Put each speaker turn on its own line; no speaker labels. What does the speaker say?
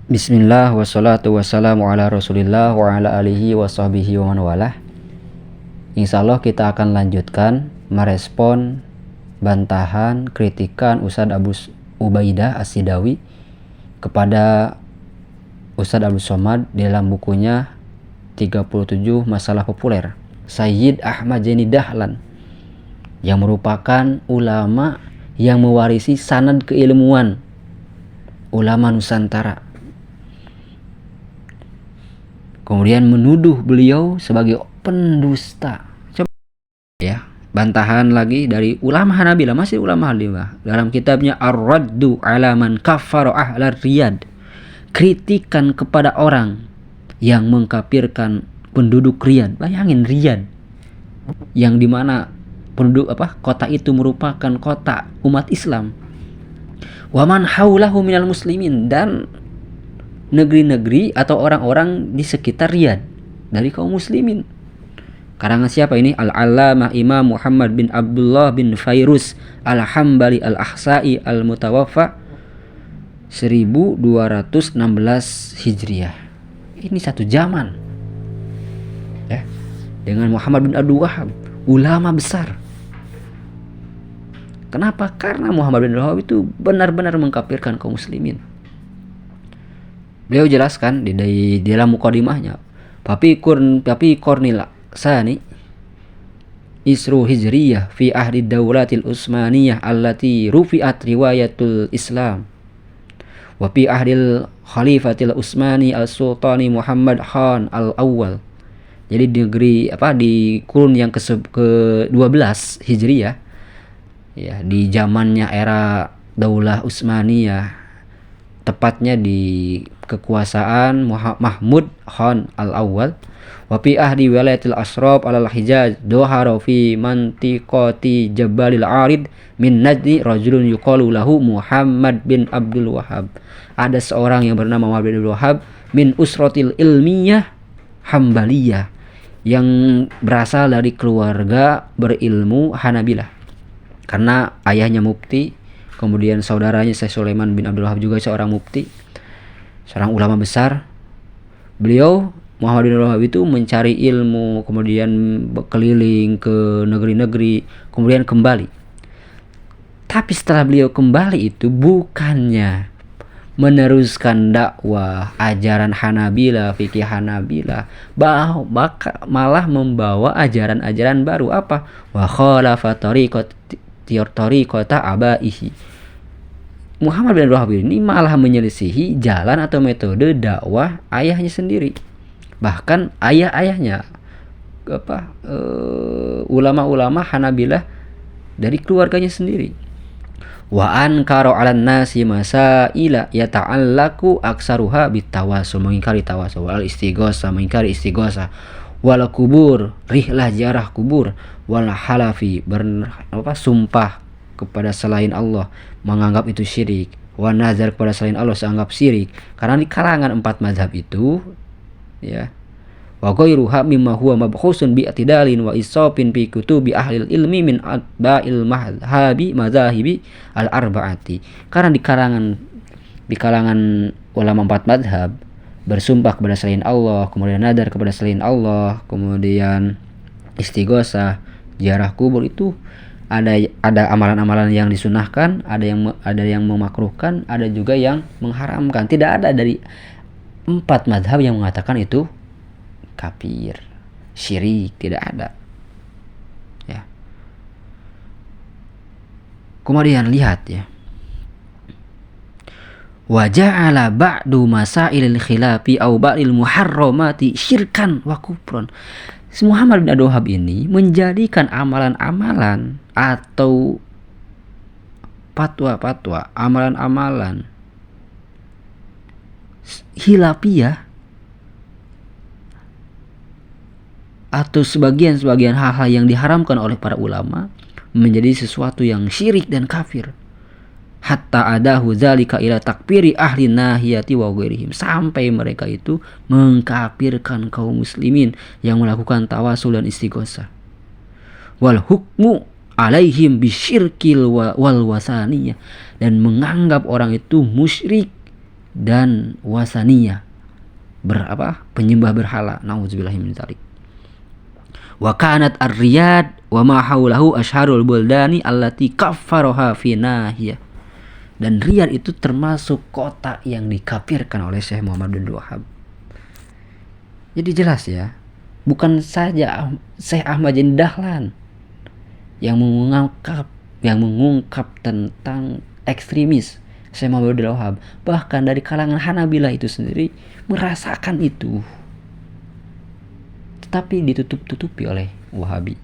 Bismillah wassalatu wassalamu ala rasulillah wa ala alihi wa sahbihi wa man walah. Insyaallah kita akan lanjutkan merespon bantahan kritikan Ustadz Abu Ubaidah As-Sidawi kepada Ustadz Abdul Somad dalam bukunya 37 Masalah Populer Sayyid Ahmad Zaini Dahlan, yang merupakan ulama yang mewarisi sanad keilmuan ulama Nusantara, kemudian menuduh beliau sebagai pendusta. Coba ya, bantahan lagi dari ulama Hanabilah, masih ulama Hanabilah dalam kitabnya Ar-Raddu 'ala man kaffara ahlar Riyad, kritikan kepada orang yang mengkafirkan penduduk Riyad. Bayangin Riyad, yang dimana penduduk kota itu merupakan kota umat Islam. Wa man haulahu minal muslimin, dan negeri-negeri atau orang-orang di sekitar Riyadh dari kaum muslimin. Karangan siapa ini? Al-Allamah Imam Muhammad bin Abdullah bin Fairuz Al-Hambali Al-Ahsa'i Al-Mutawaffa 1216 Hijriah. Ini satu zaman ya dengan Muhammad bin Abdul Wahhab, ulama besar. Kenapa? Karena Muhammad bin Abdul Wahhab itu benar-benar mengkafirkan kaum muslimin. Beliau jelaskan di dalam mukadimahnya, Papi Kornil Sani Isru Hijriyah fi ahdi Daulatil Utsmaniyah allati rufi'at riwayatul Islam wa fi ahdil Khalifatil Utsmani Al-Sultani Muhammad Khan Al-Awwal. Jadi di kurun yang ke-12 Hijriyah ya, di zamannya era Daulah Utsmaniyah, tepatnya di kekuasaan Mahmud Khan Al-Awwal, wa fi ahdi wilayatil Asraf al-Hijaz dohara fi mantiqati Jabalil Arid min Najdi rajulun yuqalu lahu Muhammad bin Abdul Wahhab. Ada seorang yang bernama Muhammad bin Abdul Wahhab min usratil ilmiyah Hambaliyah, yang berasal dari keluarga berilmu Hanabilah, karena ayahnya mufti, kemudian saudaranya Syekh Sulaiman bin Abdul Wahhab juga seorang mufti, seorang ulama besar. Beliau Muhammad bin Abdul Wahhab itu mencari ilmu, kemudian keliling ke negeri-negeri, kemudian kembali. Tapi setelah beliau kembali itu bukannya meneruskan dakwah ajaran Hanabilah, fikih Hanabilah, malah membawa ajaran-ajaran baru. Apa? Wa khalafa tariqata abaihi. Muhammad bin Abdul Wahhab ini malah menyelisihi jalan atau metode dakwah ayahnya sendiri. Bahkan ayah-ayahnya ulama-ulama Hanabilah dari keluarganya sendiri. Wa ankara 'alan nasi masaila yata'allaku aksaruha bitawasul, mengingkari tawasul, wal istighosah, mengingkari istighosah, wal kubur, rihlah ziarah kubur, wal halafi, sumpah kepada selain Allah, menganggap itu syirik, wa nazar kepada selain Allah seanggap syirik. Karena di kalangan 4 mazhab itu ya, wa ghairuha mimma huwa mabkhusun bi atidalin wa isafin fi kutubi ahli ilmi min atba'il madhahibi al-arba'ati. Karena di kalangan ulama 4 mazhab bersumpah kepada selain Allah, kemudian nadar kepada selain Allah, kemudian istighosah, ziarah kubur, itu ada amalan-amalan yang disunahkan, ada yang memakruhkan, ada juga yang mengharamkan. Tidak ada dari 4 mazhab yang mengatakan itu kafir, syirik, tidak ada. Ya. Kemudian lihat ya. Wa ja'ala ba'du masailil khilafi aw ba'dil muharramati syirkan wa kufran. Muhammad bin Abdul Wahhab ini menjadikan amalan-amalan atau fatwa-fatwa, amalan-amalan khilafiyah atau sebagian hal-hal yang diharamkan oleh para ulama menjadi sesuatu yang syirik dan kafir. Hatta adahu zalika ila takfiri ahli nahiyati wa ghairihim, sampai mereka itu mengkafirkan kaum muslimin yang melakukan tawasul dan istighosah. Wal hukmu alaihim bisyirkil wal wasaniyah, dan menganggap orang itu musyrik dan wasaniyah, penyembah berhala. Nauzubillahi min dzalik. Wa kanat ar-Riyad wa ma haulahu asyharul buldani allati kaffaroha fi nahiyah. Dan Riyadh itu termasuk kota yang dikafirkan oleh Syekh Muhammad bin Wahab. Jadi jelas ya, bukan saja Syekh Ahmad Jani Dahlan yang mengungkap tentang ekstremis Syekh Muhammad bin Wahab, bahkan dari kalangan Hanabilah itu sendiri merasakan itu, tetapi ditutup-tutupi oleh Wahabi.